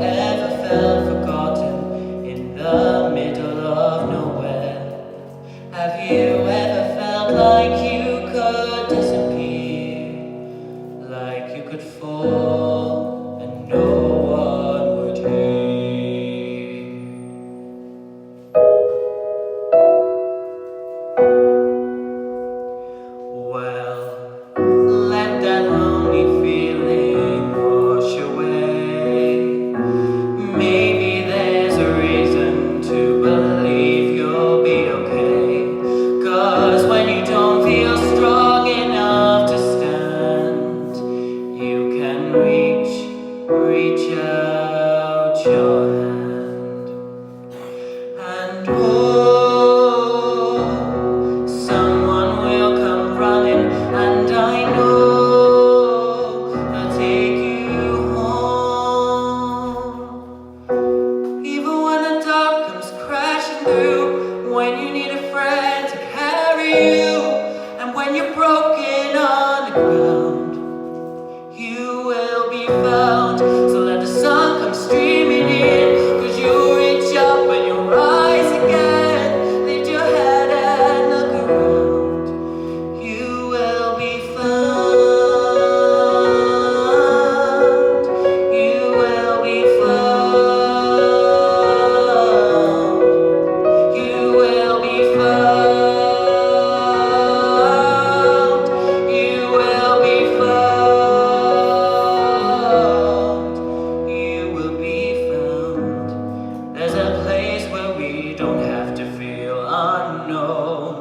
ever felt forgotten in the middle of nowhere? Have you ever felt like you could disappear, like you could fall and no one would hear? Well, let that lonely feeling wash away. Maybe there's a reason to believe you'll be okay. 'Cause when you don't feel strong enough to stand, you can reach out your hand. And someone will come running, and I know they'll take you home. Even when the dark comes crashing through, when you need a friend to carry you, and when you're broken on the ground, you will be found. So let the sun come streaming in, 'cause you'll reach up and you'll rise again. Lift your head and look around. You will be found. You will be found. You will be found. You will be found. You will be found. There's a place where we don't have to feel unknown.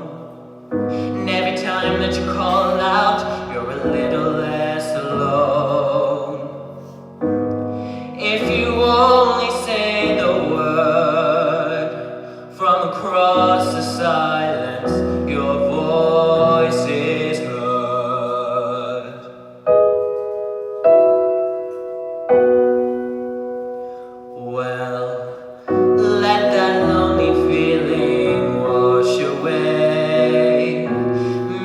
And every time that you call out, you're a little less alone. If you only say the word, from across the silence, your voice is heard. Well, let that lonely feeling wash away.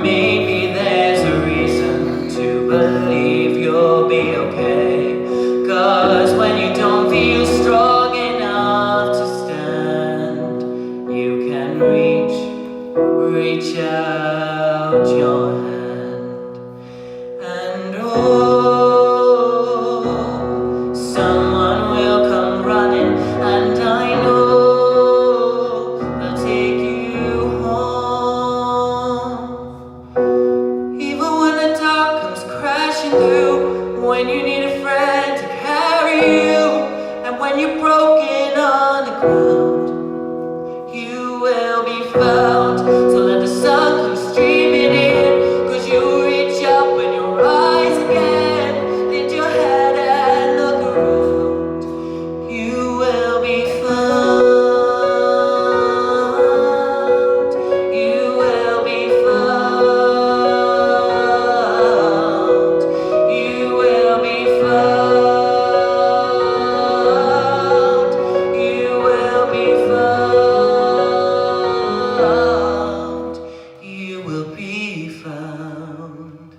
Maybe there's a reason to believe you'll be okay. 'Cause when you don't feel strong enough to stand, you can reach out your hand. And someone will come running, and I know they'll take you home. Even when the dark comes crashing through, when you need a friend to carry you, and when you're broken on the ground, you will be found. So let the sun come streaming in, 'cause you'll reach up and you'll rise again. Lift your head and look around. You will be found. You will be found. You will be found. You will be found. You will be found.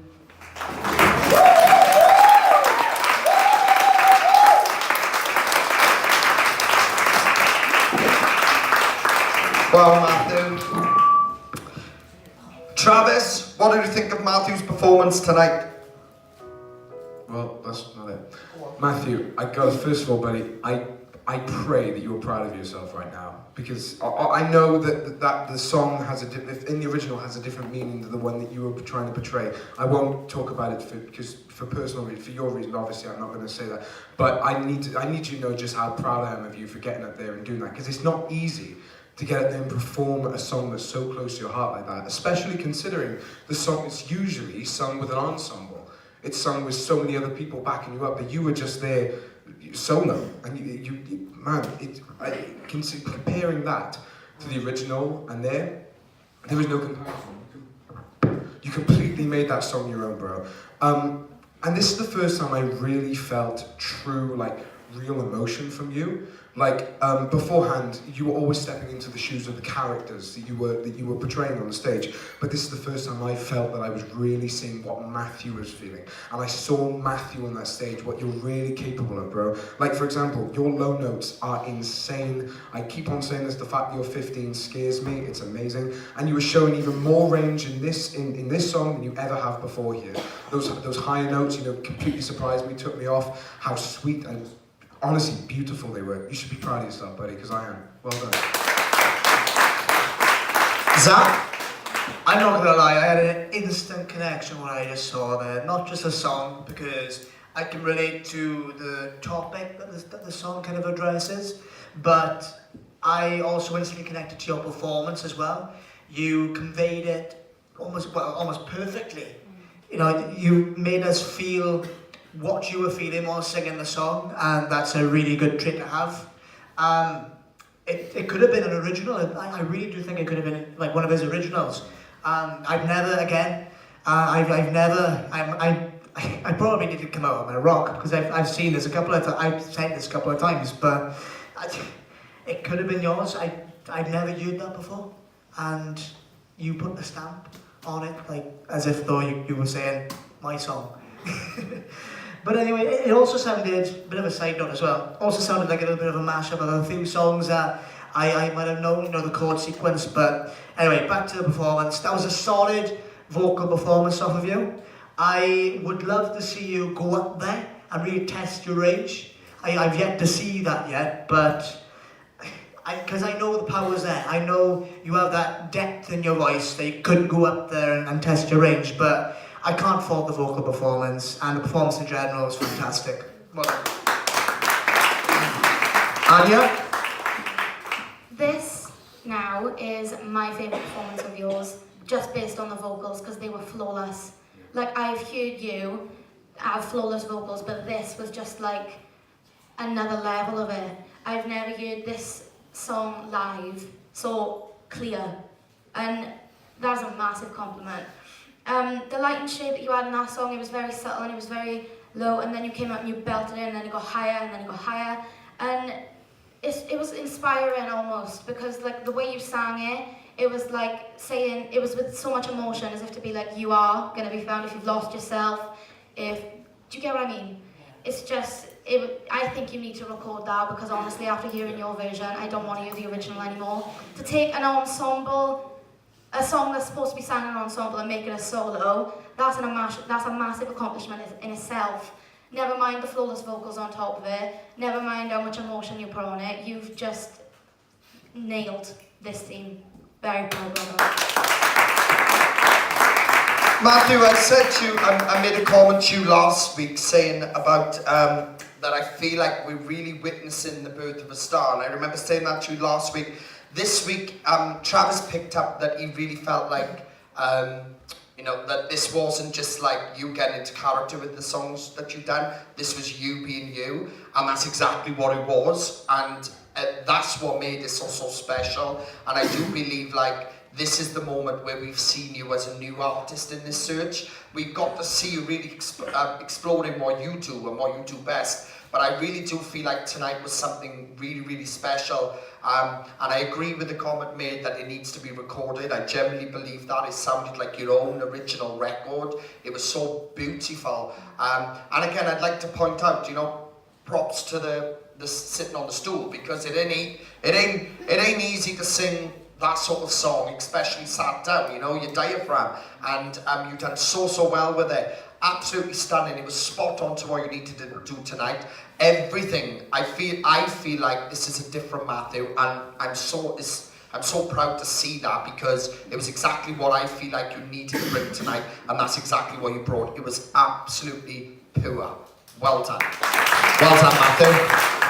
Well, Matthew. Travis, what did you think of Matthew's performance tonight? Well, that's not it. Matthew, first of all, buddy, I pray that you're proud of yourself right now, because I know that the song has in the original has a different meaning than the one that you were trying to portray. I won't talk about it for personal reasons, for your reason. Obviously, I'm not going to say that, but I need you to know just how proud I am of you for getting up there and doing that, because it's not easy to get up there and perform a song that's so close to your heart like that, especially considering the song is usually sung with an ensemble. It's sung with so many other people backing you up, but you were just there solo, and you man, comparing that to the original, and there is no comparison. You completely made that song your own, bro. And this is the first time I really felt true, like, real emotion from you. Like beforehand, you were always stepping into the shoes of the characters that you were portraying on the stage. But this is the first time I felt that I was really seeing what Matthew was feeling, and I saw Matthew on that stage, what you're really capable of, bro. Like for example, your low notes are insane. I keep on saying this. The fact that you're 15 scares me. It's amazing, and you were showing even more range in this this song than you ever have before here. Those higher notes, you know, completely surprised me, took me off. How sweet and honestly beautiful they were. You should be proud of yourself, buddy, because I am. Well done. Zach, I'm not gonna lie, I had an instant connection when I just saw there. Not just a song, because I can relate to the topic that the song kind of addresses, but I also instantly connected to your performance as well. You conveyed it almost perfectly. You know, you made us feel what you were feeling while singing the song, and that's a really good trait to have. It could have been an original. I really do think it could have been like one of his originals. I've never, again, I probably need to come out of my rock, because I've seen this a couple of times. I've said this a couple of times, but it could have been yours. I've never heard that before, and you put the stamp on it, like as if though you were saying my song. But anyway, it also sounded, a bit of a side note as well, also sounded like a little bit of a mashup of a few songs that I might have known, you know, the chord sequence. But anyway, back to the performance. That was a solid vocal performance off of you. I would love to see you go up there and really test your range. I've yet to see that yet, but because I know the power's there. I know you have that depth in your voice that you could go up there and test your range, but I can't fault the vocal performance, and the performance in general was fantastic. Well done. Anya? This now is my favourite performance of yours, just based on the vocals, because they were flawless. Like, I've heard you have flawless vocals, but this was just like another level of it. I've never heard this song live so clear, and that's a massive compliment. The light and shade that you had in that song, it was very subtle and it was very low, and then you came out and you belted it, and then it got higher and then it got higher, and it was inspiring almost, because like the way you sang it, it was like saying, it was with so much emotion, as if to be like, you are going to be found if you've lost yourself, do you get what I mean? It's just, I think you need to record that, because honestly, after hearing your version, I don't want to hear the original anymore. To take an ensemble, a song that's supposed to be sang in an ensemble, and make it a solo, that's a massive accomplishment in itself. Never mind the flawless vocals on top of it, never mind how much emotion you put on it, you've just nailed this theme. Very proud, brother. Matthew, I said to you, I made a comment to you last week saying about that I feel like we're really witnessing the birth of a star, and I remember saying that to you last week. This week, Travis picked up that he really felt like, you know, that this wasn't just like you getting into character with the songs that you've done. This was you being you, and that's exactly what it was. And that's what made it so special. And I do believe like this is the moment where we've seen you as a new artist in this search. We've got to see you really exploring what you do and what you do best. But I really do feel like tonight was something really special. And I agree with the comment made that it needs to be recorded. I genuinely believe that it sounded like your own original record. It was so beautiful. And again, I'd like to point out, you know, props to the sitting on the stool, because it ain't easy to sing that sort of song, especially sat down, you know, your diaphragm. And you've done so well with it. Absolutely stunning. It was spot on to what you needed to do tonight. Everything. I feel like this is a different Matthew, and I'm so proud to see that, because it was exactly what I feel like you needed to bring tonight, and that's exactly what you brought. It was absolutely pure. Well done. Well done, Matthew.